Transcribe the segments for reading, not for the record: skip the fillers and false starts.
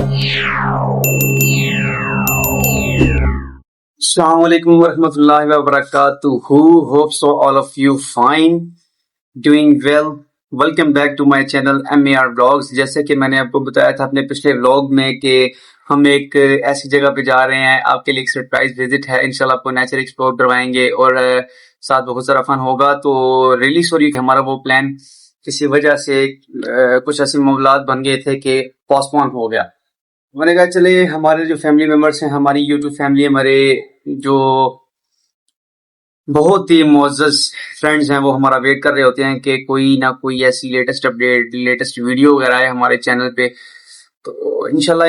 Assalamu alaikum warahmatullahi wabarakatuh. Hope so all of you fine, doing well. Welcome back to my channel MAR Vlogs. جیسے کہ میں نے آپ کو بتایا تھا اپنے پچھلے vlog میں کہ ہم ایک ایسی جگہ پہ جا رہے ہیں، آپ کے لیے ایک سرپرائز وزٹ ہے، انشاءاللہ آپ کو نیچر ایکسپلور کروائیں گے اور ساتھ بہت سارا فن ہوگا. تو ریلی سوری کہ ہمارا وہ پلان کسی وجہ سے کچھ ایسے معاملات بن گئے تھے کہ پوسٹ پون ہو گیا. میں نے کہا چلے ہمارے جو فیملی ممبرس ہیں، ہماری یوٹیوب فیملی، ہمارے جو بہت ہی معزز فرینڈز ہیں، وہ ہمارا ویٹ کر رہے ہوتے ہیں کہ کوئی نہ کوئی ایسی لیٹسٹ اپڈیٹ، لیٹسٹ ویڈیو وغیرہ ہے ہمارے چینل پہ. تو انشاءاللہ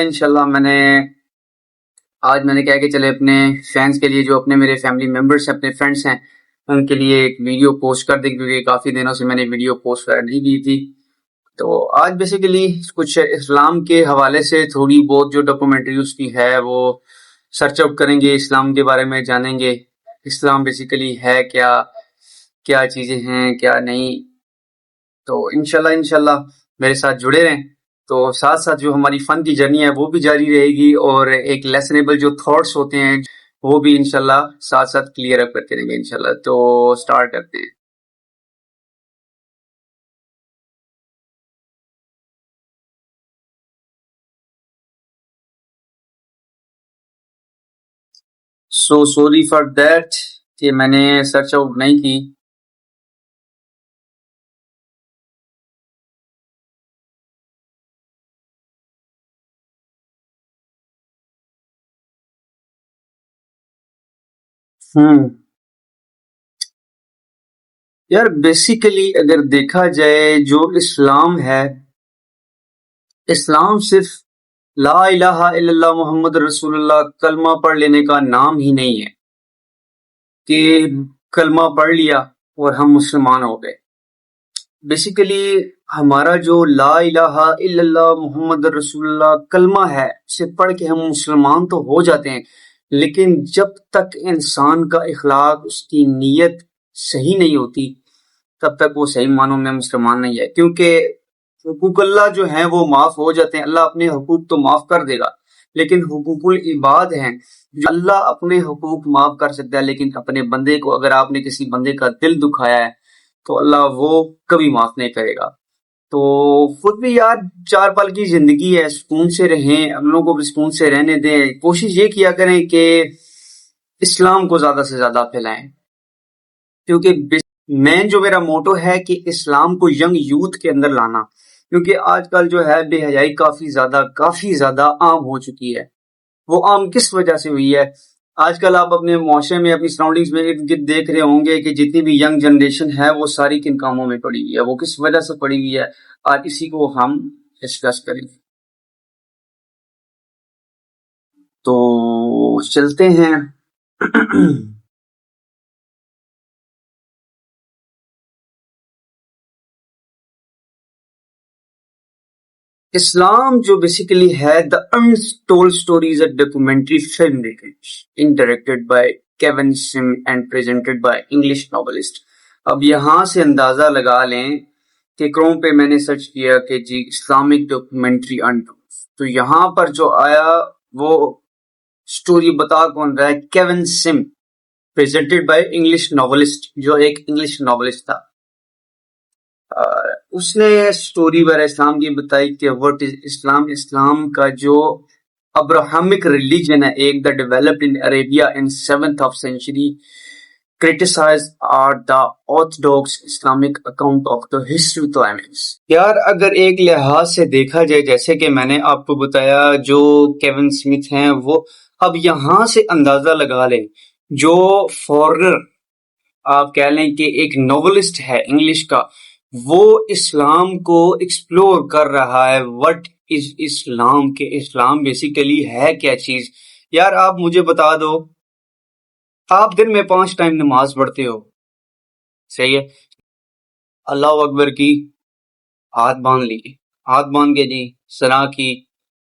آج میں نے کہا کہ چلے اپنے فینس کے لیے، جو اپنے میرے فیملی ممبرس ہیں، اپنے فرینڈس ہیں، ان کے لیے ایک ویڈیو پوسٹ کر دیں، کیونکہ کافی دنوں سے میں نے ویڈیو پوسٹ نہیں کی تھی. تو آج بیسیکلی کچھ اسلام کے حوالے سے تھوڑی بہت جو ڈاکومنٹری اس کی ہے وہ سرچ آؤٹ کریں گے، اسلام کے بارے میں جانیں گے، اسلام بیسیکلی ہے کیا، کیا چیزیں ہیں کیا نہیں. تو انشاءاللہ میرے ساتھ جڑے رہیں. تو ساتھ ساتھ جو ہماری فن کی جرنی ہے وہ بھی جاری رہے گی، اور ایک لیسنیبل جو تھاٹس ہوتے ہیں وہ بھی انشاءاللہ ساتھ ساتھ کلیئر اپ کرتے رہیں گے انشاءاللہ. تو سٹارٹ کرتے ہیں. سو سوری فار دیٹ کہ میں نے سرچ آؤٹ نہیں کی. یار بیسیکلی اگر دیکھا جائے جو اسلام ہے، اسلام صرف لا الہ الا اللہ محمد رسول اللہ کلمہ پڑھ لینے کا نام ہی نہیں ہے کہ کلمہ پڑھ لیا اور ہم مسلمان ہو گئے. بیسیکلی ہمارا جو لا الہ الا اللہ محمد رسول اللہ کلمہ ہے، اسے پڑھ کے ہم مسلمان تو ہو جاتے ہیں، لیکن جب تک انسان کا اخلاق، اس کی نیت صحیح نہیں ہوتی، تب تک وہ صحیح معنوں میں مسلمان نہیں ہے. کیونکہ حقوق اللہ جو ہیں وہ معاف ہو جاتے ہیں، اللہ اپنے حقوق تو معاف کر دے گا، لیکن حقوق العباد ہیں جو اللہ اپنے حقوق معاف کر سکتا ہے، لیکن اپنے بندے کو، اگر آپ نے کسی بندے کا دل دکھایا ہے تو اللہ وہ کبھی معاف نہیں کرے گا. تو خود بھی یار 4 پل کی زندگی ہے، سکون سے رہیں، ہم لوگوں کو بھی سکون سے رہنے دیں. کوشش یہ کیا کریں کہ اسلام کو زیادہ سے زیادہ پھیلائیں، کیونکہ مین جو میرا موٹو ہے کہ اسلام کو ینگ یوتھ کے اندر لانا. کیونکہ آج کل جو ہے بے حیائی کافی زیادہ عام ہو چکی ہے. وہ عام کس وجہ سے ہوئی ہے؟ آج کل آپ اپنے معاشرے میں، اپنی سراؤنڈنگز میں دیکھ رہے ہوں گے کہ جتنی بھی ینگ جنریشن ہے وہ ساری کن کاموں میں پڑی ہوئی ہے، وہ کس وجہ سے پڑی ہوئی ہے، آج اسی کو ہم ڈسکس کریں گے. تو چلتے ہیں. اسلام جو بیسیکلی ہے The Untold Stories, a documentary film directed by Kevin Sim and presented by English novelist. اب یہاں سے اندازہ لگا لیں کہ کروم پہ میں نے سرچ کیا کہ جی اسلامک ڈاکومنٹری Untold، تو یہاں پر جو آیا وہ سٹوری بتا کون رہا ہے؟ کیون سم، presented by English novelist، جو ایک انگلش ناولسٹ تھا. اس نے سٹوری بارے اسلام کی بتائی کہ what is اسلام. اسلام کا جو ابراہمک ریلیجن ہے ایک، the developed in Arabia in 7th century، criticized are the orthodox Islamic account of the history times. یار اگر ایک لحاظ سے دیکھا جائے، جیسے کہ میں نے آپ کو بتایا جو کیون سمتھ ہیں، وہ اب یہاں سے اندازہ لگا لیں جو فورنر آپ کہہ لیں کہ ایک ناولسٹ ہے انگلش کا، وہ اسلام کو ایکسپلور کر رہا ہے. وٹ از اسلام، کہ اسلام بیسیکلی ہے کیا چیز. یار آپ مجھے بتا دو، آپ دن میں 5 ٹائم نماز پڑھتے ہو، صحیح ہے؟ اللہ اکبر کی، ہاتھ باندھ لیے، ہاتھ باندھ کے جی ثنا کی،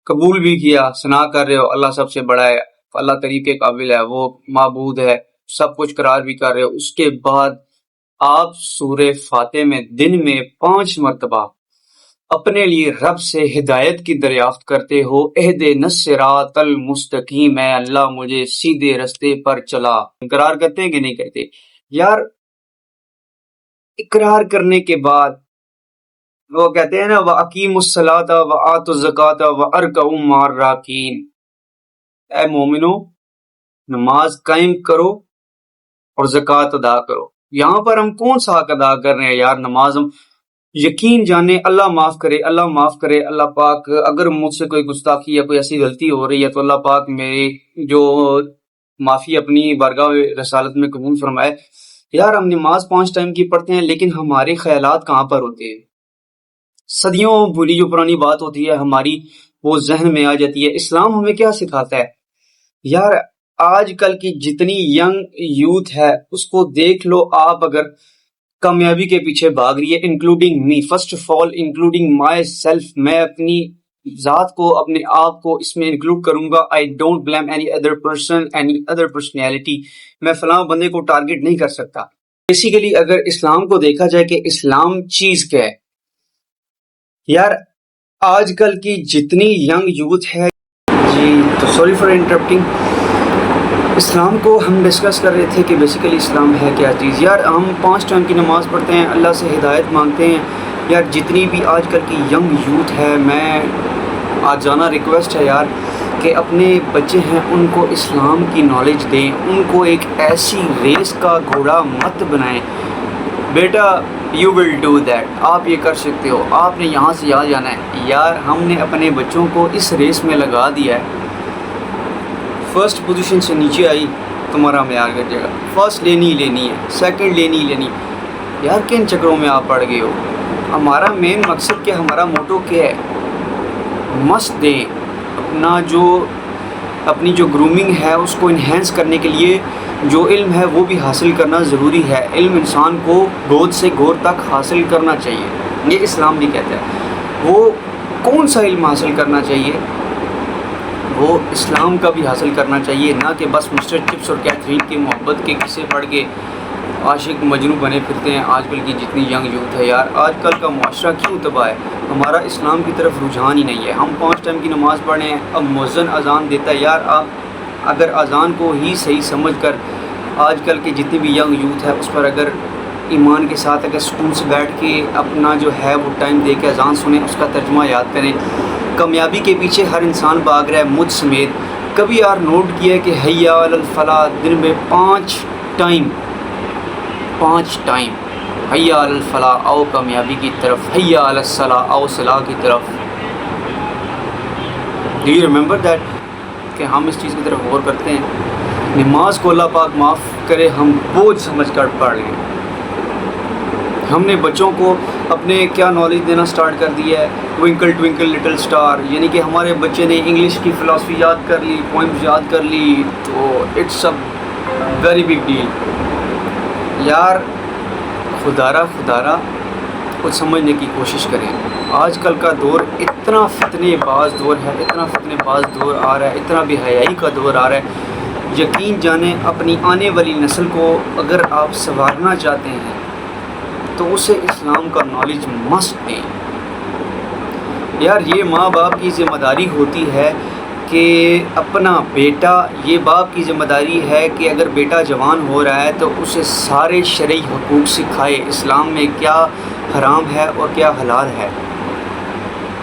قبول بھی کیا، ثنا کر رہے ہو اللہ سب سے بڑا ہے، اللہ تعریف کے قابل ہے، وہ معبود ہے، سب کچھ قرار بھی کر رہے ہو. اس کے بعد آپ سورہ فاتح میں دن میں 5 مرتبہ اپنے لیے رب سے ہدایت کی دریافت کرتے ہو، اہدنا الصراط المستقیم، اے اللہ مجھے سیدھے رستے پر چلا۔ اقرار کرتے ہیں کہ نہیں کرتے؟ یار اقرار کرنے کے بعد وہ کہتے ہیں نا وَأَقِیمُوا الصَّلَاةَ وَآتُوا الزَّکَاةَ وَارْکَعُوا مَعَ الرَّاکِعِینَ، اے مومنو نماز قائم کرو اور زکوٰۃ ادا کرو۔ یہاں پر ہم کون سا حق ادا کر رہے ہیں یار؟ نماز ہم یقین جانے، اللہ معاف کرے، اللہ معاف کرے، اللہ پاک اگر مجھ سے کوئی گستاخی یا کوئی ایسی غلطی ہو رہی ہے تو اللہ پاک میری جو معافی اپنی بارگاہ رسالت میں قبول فرمائے۔ یار ہم نماز 5 ٹائم کی پڑھتے ہیں لیکن ہمارے خیالات کہاں پر ہوتے ہیں؟ صدیوں بھولی جو پرانی بات ہوتی ہے ہماری وہ ذہن میں آ جاتی ہے۔ اسلام ہمیں کیا سکھاتا ہے یار؟ آج کل کی جتنی ینگ یوتھ ہے اس کو دیکھ لو آپ، اگر کامیابی کے پیچھے بھاگ رہی ہے، including me, first of all including my self, میں اپنی ذات کو، اپنے آپ کو اس میں انکلوڈ کروں گا۔ I don't blame any other person, any other personality, میں فلاں بندے کو ٹارگٹ نہیں کر سکتا۔ بیسیکلی اگر اسلام کو دیکھا جائے کہ اسلام چیز کیا ہے یار، آج کل کی جتنی ینگ یوتھ ہے، جی تو سوری فار انٹرپٹنگ، اسلام کو ہم ڈسکس کر رہے تھے کہ بیسیکلی اسلام ہے کیا چیز۔ یار ہم 5 ٹائم کی نماز پڑھتے ہیں، اللہ سے ہدایت مانگتے ہیں۔ یار جتنی بھی آج کل کی ینگ یوتھ ہے، میں آج جانا ریکویسٹ ہے یار کہ اپنے بچے ہیں ان کو اسلام کی نالج دیں، ان کو ایک ایسی ریس کا گھوڑا مت بنائیں۔ بیٹا یو ول ڈو دیٹ، آپ یہ کر سکتے ہو، آپ نے یہاں سے یہاں جانا ہے۔ یار ہم نے اپنے بچوں کو اس ریس میں لگا دیا ہے، فرسٹ پوزیشن سے نیچے آئی تمہارا معیار کر جائے گا، فرسٹ لینی ہی لینی ہے، سیکنڈ لینی ہی لینی۔ یار کن چکروں میں آپ پڑ گئے ہو؟ ہمارا مین مقصد کیا، ہمارا موٹو کیا ہے؟ مست دیں اپنی جو گرومنگ ہے اس کو انہینس کرنے کے لیے جو علم ہے وہ بھی حاصل کرنا ضروری ہے۔ علم انسان کو گود سے گود تک حاصل کرنا چاہیے، یہ اسلام بھی کہتا ہے۔ وہ کون سا علم حاصل کرنا چاہیے؟ وہ اسلام کا بھی حاصل کرنا چاہیے، نہ کہ بس مسٹر چپس اور کیتھرین کی محبت کے قصے پڑھ کے عاشق مجنوں بنے پھرتے ہیں آج کل کی جتنی ینگ یوتھ ہے۔ یار آج کل کا معاشرہ کیوں تباہ ہے؟ ہمارا اسلام کی طرف رجحان ہی نہیں ہے۔ ہم 5 ٹائم کی نماز پڑھیں ہیں، اب مؤذن اذان دیتا ہے۔ یار آپ اگر اذان کو ہی صحیح سمجھ کر آج کل کے جتنی بھی ینگ یوتھ ہے اس پر اگر ایمان کے ساتھ اگر سکون سے بیٹھ کے اپنا جو ہے وہ ٹائم دے کے اذان سنیں، اس کا ترجمہ یاد کریں۔ کامیابی کے پیچھے ہر انسان بھاگ رہا ہے، مجھ سمیت۔ کبھی یار نوٹ کیا ہے کہ حیا علی الفلاح دن میں 5 ٹائم حیا علی الفلاح، آؤ کامیابی کی طرف، حیا علی الصلاح، آؤ صلاح کی طرف۔ ڈو یو ریممبر دیٹ کہ ہم اس چیز کی طرف غور کرتے ہیں؟ نماز کو اللہ پاک معاف کرے ہم بوجھ سمجھ کر پڑھ لیں۔ ہم نے بچوں کو اپنے کیا نالج دینا سٹارٹ کر دیا ہے، ٹوئنکل ٹوئنکل لٹل سٹار، یعنی کہ ہمارے بچے نے انگلش کی فلاسفی یاد کر لی، پوئمز یاد کر لی، تو it's a very big deal. یار خدارہ کچھ سمجھنے کی کوشش کریں۔ آج کل کا دور اتنا فتنے باز دور ہے، اتنا فتنے باز دور آ رہا ہے، اتنا بے حیائی کا دور آ رہا ہے۔ یقین جانیں اپنی آنے والی نسل کو اگر آپ سنوارنا چاہتے ہیں تو اسے اسلام کا نالج مسٹ دیں۔ یار یہ ماں باپ کی ذمہ داری ہوتی ہے کہ اپنا بیٹا، یہ باپ کی ذمہ داری ہے کہ اگر بیٹا جوان ہو رہا ہے تو اسے سارے شرعی حقوق سکھائے، اسلام میں کیا حرام ہے اور کیا حلال ہے۔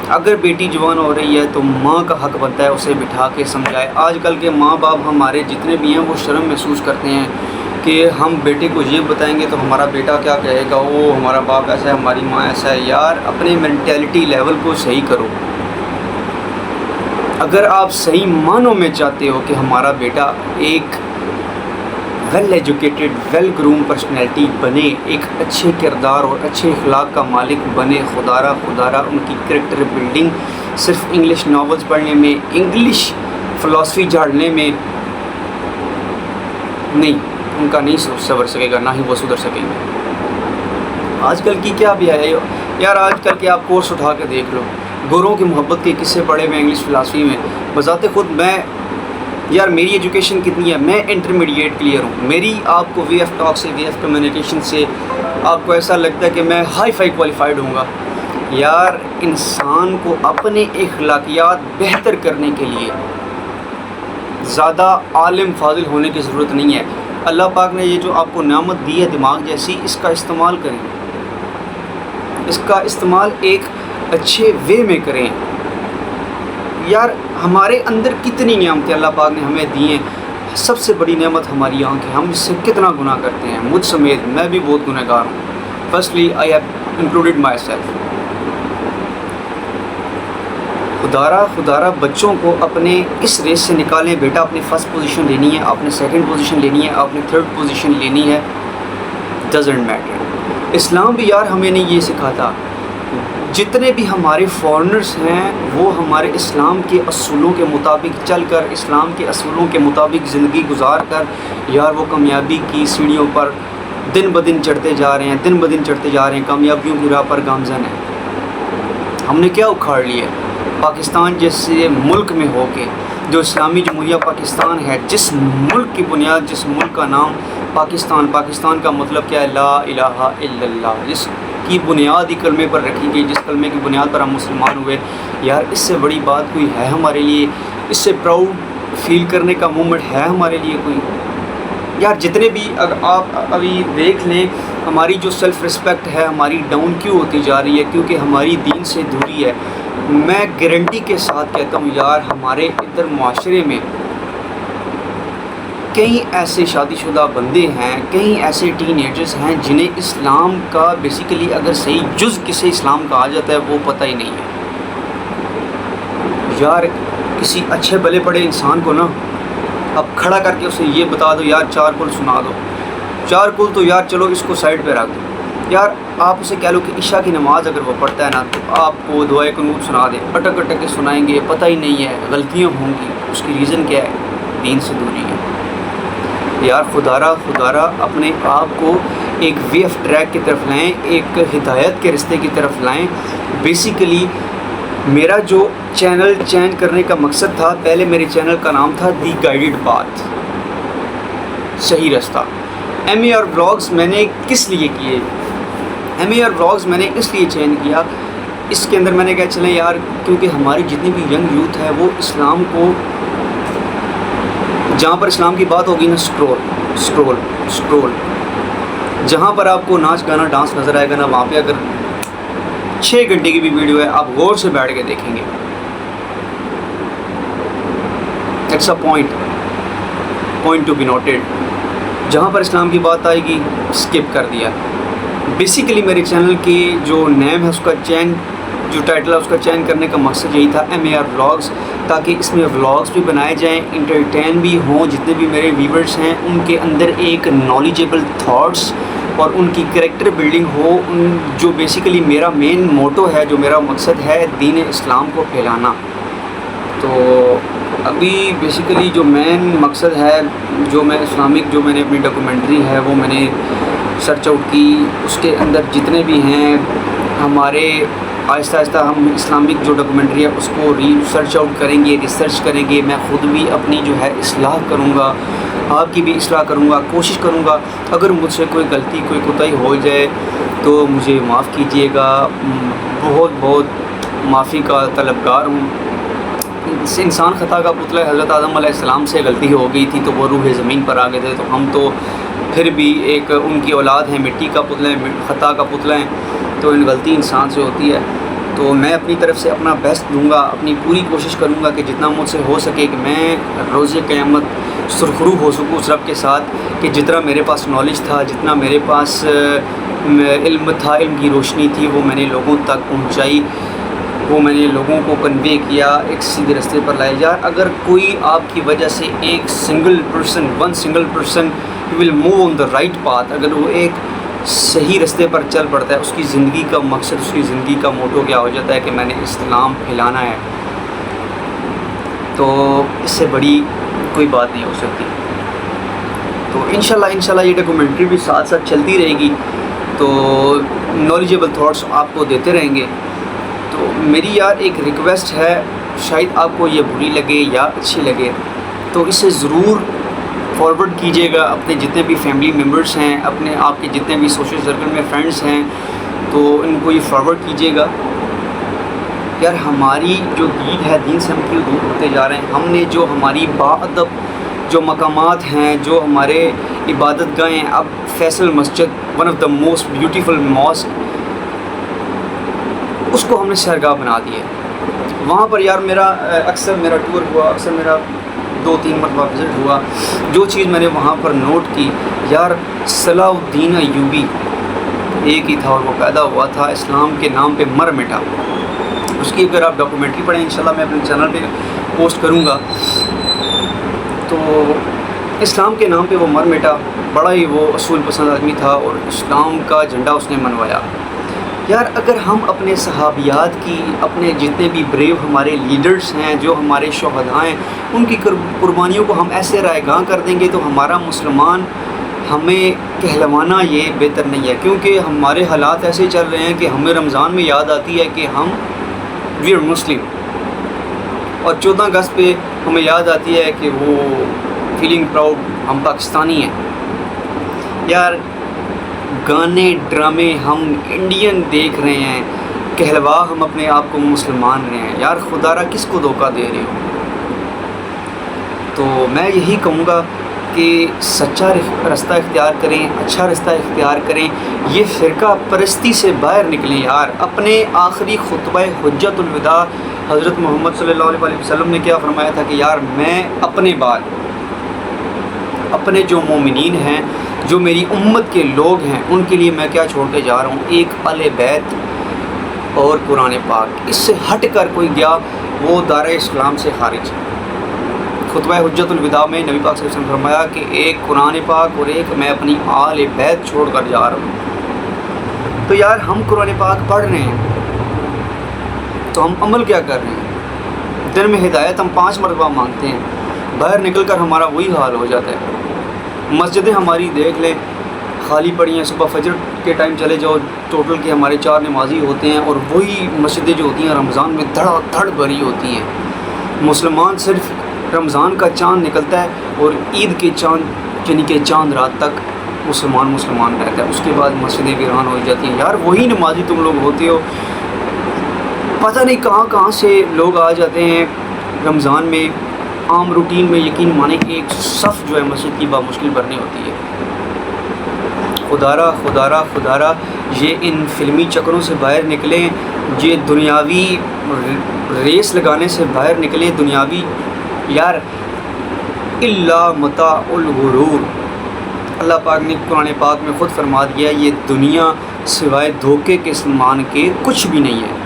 اگر بیٹی جوان ہو رہی ہے تو ماں کا حق بنتا ہے اسے بٹھا کے سمجھائے۔ آج کل کے ماں باپ ہمارے جتنے بھی ہیں وہ شرم محسوس کرتے ہیں کہ ہم بیٹے کو یہ بتائیں گے تو ہمارا بیٹا کیا کہے گا، وہ ہمارا باپ ایسا ہے، ہماری ماں ایسا ہے۔ یار اپنے مینٹیلٹی لیول کو صحیح کرو۔ اگر آپ صحیح معنوں میں چاہتے ہو کہ ہمارا بیٹا ایک well educated, well groom personality بنے، ایک اچھے کردار اور اچھے اخلاق کا مالک بنے، خدارہ ان کی کریکٹر بلڈنگ صرف انگلش ناولز پڑھنے میں، انگلش فلاسفی جھاڑنے میں نہیں، ان کا نہیں سنور سکے گا، نہ ہی وہ سدھر سکیں گے۔ آج کل کی کیا بھی ہے یار، آج کل کے آپ کورس اٹھا کے دیکھ لو، گوروں کی محبت کے قصے پڑھے ہوئے انگلش فلاسفی میں۔ بذات خود یار میری ایجوکیشن کتنی ہے، میں انٹرمیڈیٹ کلیئر ہوں۔ میری آپ کو وے آف ٹاک سے، وے آف کمیونیکیشن سے آپ کو ایسا لگتا ہے کہ میں ہائی فائی کوالیفائڈ ہوں گا، یار انسان کو اپنے اخلاقیات بہتر کرنے کے لیے زیادہ عالم فاضل ہونے کی ضرورت نہیں ہے. اللہ پاک نے یہ جو آپ کو نعمت دی ہے دماغ جیسی، اس کا استعمال کریں، اس کا استعمال ایک اچھے وے میں کریں. یار ہمارے اندر کتنی نعمتیں اللہ پاک نے ہمیں دی ہیں. سب سے بڑی نعمت ہماری آنکھ ہے. ہم اس سے کتنا گناہ کرتے ہیں، مجھ سمیت. میں بھی بہت گناہ گار ہوں. Firstly I have included myself. خدارہ بچوں کو اپنے اس ریس سے نکالیں. بیٹا اپنی فرسٹ پوزیشن لینی ہے، اپنے سیکنڈ پوزیشن لینی ہے، اپنی تھرڈ پوزیشن لینی ہے. Doesn't matter. اسلام بھی یار ہمیں نہیں یہ سکھاتا. جتنے بھی ہمارے فارنرز ہیں وہ ہمارے اسلام کے اصولوں کے مطابق چل کر، اسلام کے اصولوں کے مطابق زندگی گزار کر یار وہ کامیابی کی سیڑھیوں پر دن بدن چڑھتے جا رہے ہیں، دن بدن چڑھتے جا رہے ہیں، کامیابیوں کی راہ پر گامزن ہیں. ہم نے کیا اکھاڑ لیا؟ پاکستان جیسے ملک میں ہو کے، جو اسلامی جمہوریہ پاکستان ہے، جس ملک کی بنیاد، جس ملک کا نام پاکستان کا مطلب کیا ہے؟ لا الہ الا اللہ. جس کی بنیاد ہی کلمے پر رکھی گئی، جس کلمے کی بنیاد پر ہم مسلمان ہوئے. یار اس سے بڑی بات کوئی ہے ہمارے لیے؟ اس سے پراؤڈ فیل کرنے کا مومنٹ ہے ہمارے لیے کوئی؟ یار جتنے بھی اگر آپ ابھی دیکھ لیں، ہماری جو سیلف رسپیکٹ ہے ہماری ڈاؤن کیوں ہوتی جا رہی ہے؟ کیونکہ ہماری دین سے دوری ہے. میں گارنٹی کے ساتھ کہتا ہوں یار ہمارے ادھر معاشرے میں کئی ایسے شادی شدہ بندے ہیں، کئی ایسے ٹین ایجرز ہیں جنہیں اسلام کا بیسیکلی اگر صحیح جز کسے اسلام کا آ جاتا ہے وہ پتہ ہی نہیں ہے. یار کسی اچھے بھلے پڑے انسان کو نا اب کھڑا کر کے اسے یہ بتا دو یار 4 کل سنا دو. 4 کل تو یار چلو اس کو سائڈ پہ رکھ دو. یار آپ اسے کہہ لو کہ عشاء کی نماز اگر وہ پڑھتا ہے نا تو آپ کو دعائے قنوت سنا دے. اٹک کے سنائیں گے، پتہ ہی نہیں ہے، غلطیاں ہوں گی. اس کی ریزن کیا ہے؟ دین سے دوری ہے. یار خدارہ اپنے آپ کو ایک وے آف ٹریک کی طرف لائیں، ایک ہدایت کے رستے کی طرف لائیں. بیسیکلی میرا جو چینل چینج کرنے کا مقصد تھا، پہلے میرے چینل کا نام تھا دی گائیڈڈ پاتھ، صحیح رستہ. ایم اے آر بلاگز میں نے کس لیے کیے؟ ایم اے آر بلاگز میں نے اس لیے چینج کیا، اس کے اندر میں نے کہا چلیں یار کیونکہ ہماری جتنی بھی ینگ یوتھ ہے وہ اسلام کو، جہاں پر اسلام کی بات ہوگی نا سکرول، جہاں پر آپ کو ناچ گانا ڈانس نظر آئے گا نا، وہاں پہ اگر 6 گھنٹے کی بھی ویڈیو ہے آپ غور سے بیٹھ کے دیکھیں گے. It's a point to be noted. جہاں پر اسلام کی بات آئے گی اسکپ کر دیا. بیسیکلی میرے چینل کی جو نیم ہے اس کا جو ٹائٹل ہے اس کا چینج کرنے کا مقصد یہی تھا، ایم اے آر بلاگز، تاکہ اس میں بلاگز بھی بنائے جائیں، انٹرٹین بھی ہوں. جتنے بھی میرے ویورز ہیں ان کے اندر ایک نالجیبل تھاٹس اور ان کی کریکٹر بلڈنگ ہو. جو بیسیکلی میرا مین موٹو ہے، جو میرا مقصد ہے، دین اسلام کو پھیلانا. تو ابھی بیسیکلی جو مین مقصد ہے، جو میں اسلامک جو میں نے اپنی ڈاکومنٹری ہے وہ میں نے سرچ آؤٹ کی. اس کے اندر جتنے بھی ہیں ہمارے آہستہ آہستہ ہم اسلامک جو ڈاکومنٹری ہے اس کو سرچ آؤٹ کریں گے، ریسرچ کریں گے. میں خود بھی اپنی جو ہے اصلاح کروں گا، آپ کی بھی اصلاح کروں گا، کوشش کروں گا. اگر مجھ سے کوئی غلطی کوئی کوتاہی ہو جائے تو مجھے معاف کیجیے گا. بہت معافی کا طلبگار ہوں. انسان خطا کا پتلا ہے. حضرت آدم علیہ السلام سے غلطی ہو گئی تھی تو وہ روح زمین پر آ گئے تھے، تو ہم تو پھر بھی ایک ان کی اولاد ہیں، مٹی کا پتلا ہے، خطا کا پتلا ہیں. تو ان غلطی انسان سے ہوتی ہے. تو میں اپنی طرف سے اپنا بیسٹ دوں گا، اپنی پوری کوشش کروں گا کہ جتنا مجھ سے ہو سکے کہ میں روز قیامت سرخرو ہو سکوں اس رب کے ساتھ، کہ جتنا میرے پاس نالج تھا، جتنا میرے پاس علم تھا، علم کی روشنی تھی، وہ میں نے لوگوں تک پہنچائی، وہ میں نے لوگوں کو کنوے کیا، ایک سیدھے راستے پر لائے. یار اگر کوئی آپ کی وجہ سے ایک single person will move on the right path, اگر وہ ایک صحیح راستے پر چل پڑتا ہے، اس کی زندگی کا مقصد، اس کی زندگی کا موٹو کیا ہو جاتا ہے کہ میں نے اسلام پھیلانا ہے. تو اس سے بڑی کوئی بات نہیں ہو سکتی. تو انشاءاللہ یہ ڈاکومنٹری بھی ساتھ ساتھ چلتی رہے گی، تو نالجیبل تھاٹس آپ کو دیتے رہیں گے. تو میری یار ایک ریکویسٹ ہے، شاید آپ کو یہ بری لگے یا اچھی لگے، تو اسے ضرور فارورڈ کیجیے گا. اپنے جتنے بھی فیملی ممبرس ہیں، اپنے آپ کے جتنے بھی سوشل سرکل میں فرینڈس ہیں، تو ان کو یہ فارورڈ کیجیے گا. یار ہماری جو دین ہے، دین سے ہم کیوں دور ہوتے جا رہے ہیں؟ ہم نے جو ہماری باادب جو مقامات ہیں، جو ہمارے عبادت گاہیں ہیں، اب Faisal Masjid one of the most beautiful mosque, اس کو ہم نے سیرگاہ بنا دیا ہے۔ وہاں پر یار اکثر میرا ٹور ہوا، اکثر میرا 2-3 مرتبہ وزٹ ہوا۔ جو چیز میں نے وہاں پر نوٹ کی، یار صلاح الدین ایوبی ایک ہی تھا اور وہ پیدا ہوا تھا اسلام کے نام پہ مر مٹا۔ اس کی اگر آپ ڈاکومنٹری پڑھیں، انشاءاللہ میں اپنے چینل پہ پوسٹ کروں گا، تو اسلام کے نام پہ وہ مر مٹا۔ بڑا ہی وہ اصول پسند آدمی تھا اور اسلام کا جھنڈا اس نے منوایا۔ یار اگر ہم اپنے صحابیات کی، اپنے جتنے بھی بریو ہمارے لیڈرز ہیں، جو ہمارے شہداء ہیں، ان کی قربانیوں کو ہم ایسے رائے گاں کر دیں گے تو ہمارا مسلمان ہمیں کہلوانا یہ بہتر نہیں ہے، کیونکہ ہمارے حالات ایسے چل رہے ہیں کہ ہمیں رمضان میں یاد آتی ہے کہ ہم وی آر مسلم، اور 14 اگست پہ ہمیں یاد آتی ہے کہ وہ فیلنگ پراؤڈ، ہم پاکستانی ہیں۔ یار گانے ڈرامے ہم انڈین دیکھ رہے ہیں، کہلوا ہم اپنے آپ کو مسلمان رہے ہیں۔ یار خدا را کس کو دھوکہ دے رہے ہو؟ تو میں یہی کہوں گا کہ سچا رستہ اختیار کریں، اچھا رستہ اختیار کریں، یہ فرقہ پرستی سے باہر نکلیں۔ یار اپنے آخری خطبہ حجت الوداع حضرت محمد صلی اللہ علیہ وسلم نے کیا فرمایا تھا کہ یار میں اپنے بعد اپنے جو مومنین ہیں، جو میری امت کے لوگ ہیں، ان کے لیے میں کیا چھوڑ کے جا رہا ہوں؟ ایک اہل بیت اور قرآن پاک۔ اس سے ہٹ کر کوئی گیا وہ دار اسلام سے خارج۔ خطبہ حجت الوداع میں نبی پاک صلی اللہ علیہ وسلم نے فرمایا کہ ایک قرآن پاک اور ایک میں اپنی اہل بیت چھوڑ کر جا رہا ہوں۔ تو یار ہم قرآن پاک پڑھ رہے ہیں تو ہم عمل کیا کر رہے ہیں؟ دن میں ہدایت ہم 5 مرتبہ مانگتے ہیں، باہر نکل کر ہمارا وہی حال ہو جاتا ہے۔ مسجدیں ہماری دیکھ لیں، خالی پڑی ہیں۔ صبح فجر کے ٹائم چلے جاؤ، ٹوٹل کے ہمارے 4 نمازی ہوتے ہیں، اور وہی مسجدیں جو ہوتی ہیں رمضان میں دھڑا دھڑ بھری ہوتی ہیں۔ مسلمان صرف رمضان کا چاند نکلتا ہے اور عید کے چاند یعنی کہ چاند رات تک مسلمان رہتا ہے، اس کے بعد مسجدیں ویران ہو جاتی ہیں۔ یار وہی نمازی تم لوگ ہوتے ہو، پتہ نہیں کہاں سے لوگ آ جاتے ہیں رمضان میں۔ عام روٹین میں یقین مانے کہ ایک صف جو ہے مسجد کی بامشکل بھرنی ہوتی ہے۔ خدا را یہ ان فلمی چکروں سے باہر نکلیں، یہ دنیاوی ریس لگانے سے باہر نکلیں، دنیاوی یار الا متاع الغرور۔ اللہ پاک نے قرآن پاک میں خود فرما دیا ہے یہ دنیا سوائے دھوکے کے سامان کے کچھ بھی نہیں ہے۔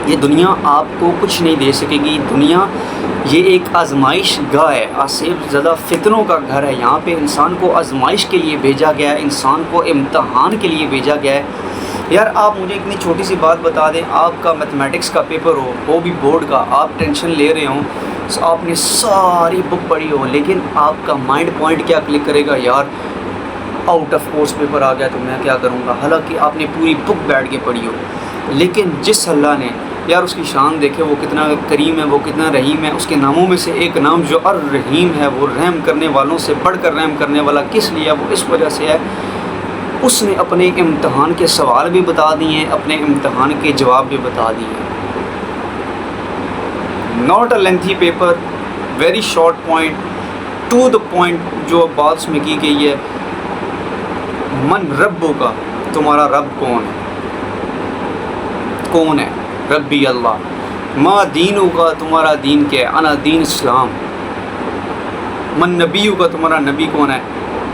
یہ دنیا آپ کو کچھ نہیں دے سکے گی۔ دنیا یہ ایک آزمائش گاہ ہے، آصف زدہ فتنوں کا گھر ہے۔ یہاں پہ انسان کو آزمائش کے لیے بھیجا گیا ہے، انسان کو امتحان کے لیے بھیجا گیا ہے۔ یار آپ مجھے اتنی چھوٹی سی بات بتا دیں، آپ کا میتھمیٹکس کا پیپر ہو، وہ بھی بورڈ کا، آپ ٹینشن لے رہے ہوں، آپ نے ساری بک پڑھی ہو، لیکن آپ کا مائنڈ پوائنٹ کیا کلک کرے گا؟ یار آؤٹ آف کورس پیپر آ گیا تو میں کیا کروں گا؟ حالانکہ آپ نے پوری بک بیٹھ کے پڑھی ہو، لیکن جس اللہ نے، یار اس کی شان دیکھے، وہ کتنا کریم ہے، وہ کتنا رحیم ہے۔ اس کے ناموں میں سے ایک نام جو الرحیم ہے، وہ رحم کرنے والوں سے بڑھ کر رحم کرنے والا کس لیے؟ وہ اس وجہ سے ہے اس نے اپنے امتحان کے سوال بھی بتا دیے ہیں، اپنے امتحان کے جواب بھی بتا دیے ہیں۔ Not a lengthy paper, very short point, to the point جو بات اس میں کی گئی ہے۔ من ربو کا، تمہارا رب کون ہے؟ کون ہے؟ ربی اللہ۔ ما دینو کا، تمہارا دین کیا ہے؟ انا دین اسلام۔ من نبیو کا، تمہارا نبی کون ہے؟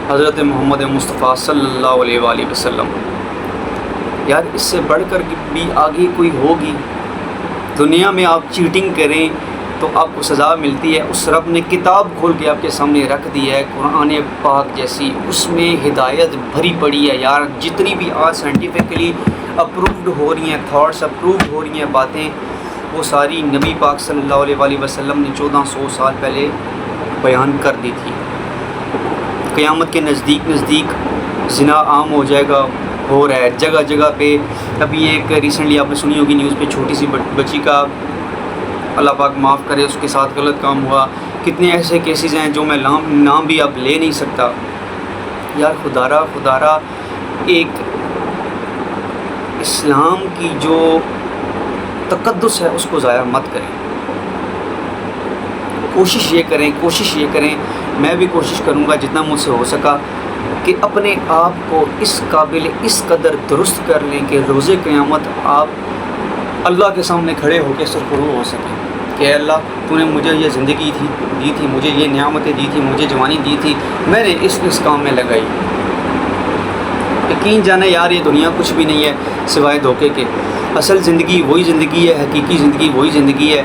حضرت محمد مصطفیٰ صلی اللہ علیہ وآلہ وسلم۔ یار اس سے بڑھ کر بھی آگے کوئی ہوگی؟ دنیا میں آپ چیٹنگ کریں تو آپ کو سزا ملتی ہے۔ اس رب نے کتاب کھول کے آپ کے سامنے رکھ دی ہے، قرآن پاک جیسی، اس میں ہدایت بھری پڑی ہے۔ یار جتنی بھی آج سائنٹیفکلی اپرووڈ ہو رہی ہیں تھاٹس، اپروو ہو رہی ہیں باتیں، وہ ساری نبی پاک صلی اللہ علیہ وآلہ وسلم نے 1400 سال پہلے بیان کر دی تھی۔ قیامت کے نزدیک زنا عام ہو جائے گا، ہو رہا ہے جگہ جگہ پہ۔ ابھی ایک ریسنٹلی آپ نے سنی ہوگی نیوز پہ، چھوٹی سی بچی کا، اللہ پاک معاف کرے، اس کے ساتھ غلط کام ہوا۔ کتنے ایسے کیسز ہیں جو میں نام بھی اب لے نہیں سکتا۔ یار خدا را ایک اسلام کی جو تقدس ہے اس کو ضائع مت کریں. کوشش یہ کریں میں بھی کوشش کروں گا جتنا مجھ سے ہو سکا کہ اپنے آپ کو اس قابل اس قدر درست کر لیں کہ روز قیامت آپ اللہ کے سامنے کھڑے ہو کے سرخرو ہو سکیں کہ اے اللہ تو نے مجھے یہ زندگی دی تھی, مجھے یہ نعمتیں دی تھی, مجھے جوانی دی تھی, میں نے اس کام میں لگائی. یقین جانے یار یہ دنیا کچھ بھی نہیں ہے سوائے دھوکے کے. اصل زندگی وہی زندگی ہے, حقیقی زندگی وہی زندگی ہے.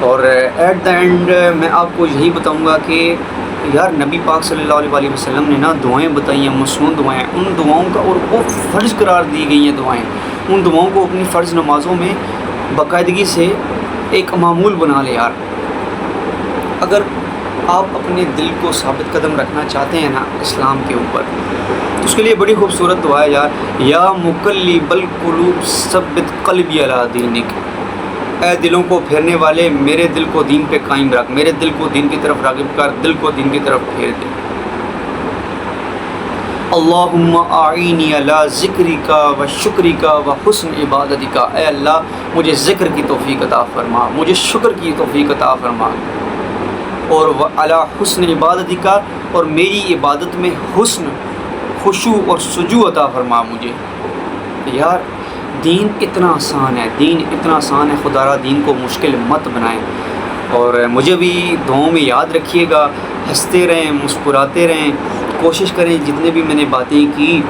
اور ایٹ دا اینڈ میں آپ کو یہی بتاؤں گا کہ یار نبی پاک صلی اللہ علیہ وسلم نے نا دعائیں بتائی ہیں, مصنون دعائیں, ان دعاؤں کا اور وہ فرض قرار دی گئی ہیں دعائیں. ان دعاؤں کو اپنی فرض نمازوں میں باقاعدگی سے ایک معمول بنا لے یار. اگر آپ اپنے دل کو ثابت قدم رکھنا چاہتے ہیں نا اسلام کے اوپر تو اس کے لیے بڑی خوبصورت دعا ہے یار. یا مقلب القلوب ثبت قلبی علی دینک, اے دلوں کو پھیرنے والے میرے دل کو دین پہ قائم رکھ, میرے دل کو دین کی طرف راغب کر, دل کو دین کی طرف پھیر دے. اللہم اعینی علی ذکرک و شکرک و حسن عبادتک, اے اللہ مجھے ذکر کی توفیق عطا فرما, مجھے شکر کی توفیق عطا فرما, اور علی حسن عبادتک, اور میری عبادت میں حسن, خشوع اور سجوع عطا فرما مجھے. یار دین اتنا آسان ہے, دین اتنا آسان ہے, خدا را دین کو مشکل مت بنائیں. اور مجھے بھی دعاؤں میں یاد رکھیے گا, ہنستے رہیں, مسکراتے رہیں, کوشش کریں جتنے بھی میں نے باتیں کی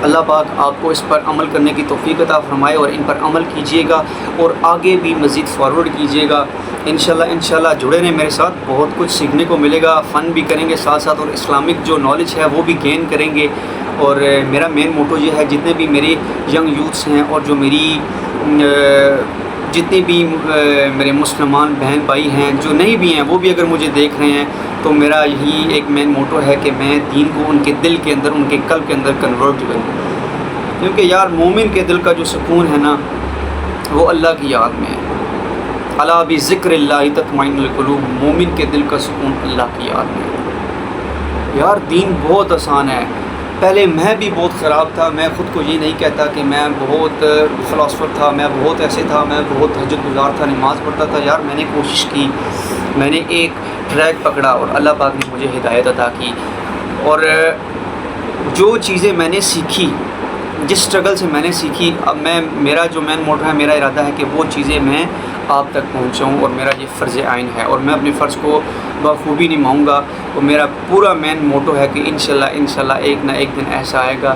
اللہ پاک آپ کو اس پر عمل کرنے کی توفیق عطا فرمائے, اور ان پر عمل کیجیے گا اور آگے بھی مزید فارورڈ کیجیے گا. انشاءاللہ جڑے رہیں میرے ساتھ, بہت کچھ سیکھنے کو ملے گا, فن بھی کریں گے ساتھ ساتھ, اور اسلامک جو نالج ہے وہ بھی گین کریں گے. اور میرا مین موٹو یہ ہے جتنے بھی میرے ینگ یوتھس ہیں اور جو میری جتنے بھی میرے مسلمان بہن بھائی ہیں جو نہیں بھی ہیں وہ بھی اگر مجھے دیکھ رہے ہیں تو میرا یہی ایک مین موٹو ہے کہ میں دین کو ان کے دل کے اندر, ان کے قلب کے اندر کنورٹ کروں. کیونکہ یار مومن کے دل کا جو سکون ہے نا وہ اللہ کی یاد میں ہے. الا بذکر اللہ تطمئن القلوب, مومن کے دل کا سکون اللہ کی یاد میں ہے. یار دین بہت آسان ہے. پہلے میں بھی بہت خراب تھا, میں خود کو یہ نہیں کہتا کہ میں بہت فلاسفر تھا, میں بہت ایسے تھا, میں بہت تہجد گزار تھا, نماز پڑھتا تھا. یار میں نے کوشش کی, میں نے ایک ٹریک پکڑا اور اللہ پاک نے مجھے ہدایت عطا کی. اور جو چیزیں میں نے سیکھی, جس سٹرگل سے میں نے سیکھی, اب میرا جو مین موٹو ہے, میرا ارادہ ہے کہ وہ چیزیں میں آپ تک پہنچاؤں, اور میرا یہ فرض عین ہے, اور میں اپنے فرض کو بخوبی نبھاؤں گا. اور میرا پورا مین موٹو ہے کہ انشاءاللہ ایک نہ ایک دن ایسا آئے گا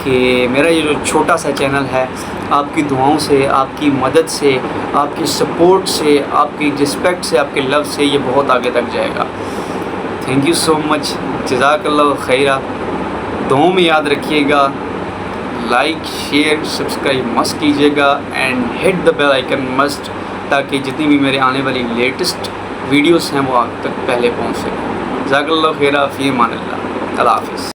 کہ میرا یہ جو چھوٹا سا چینل ہے آپ کی دعاؤں سے, آپ کی مدد سے, آپ کی سپورٹ سے, آپ کی رسپیکٹ سے, آپ کے لو سے یہ بہت آگے تک جائے گا. تھینک یو سو مچ, جزاک اللہ خیرہ. دعاؤں میں یاد رکھیے گا, لائک شیئر سبسکرائب مست کیجیے گا, and hit the bell icon must, تاکہ جتنی بھی میرے آنے والی لیٹسٹ ویڈیوز ہیں وہ آپ تک پہلے پہنچ سکیں. جزاک اللہ خیرہ, فی امان اللہ, اللہ حافظ.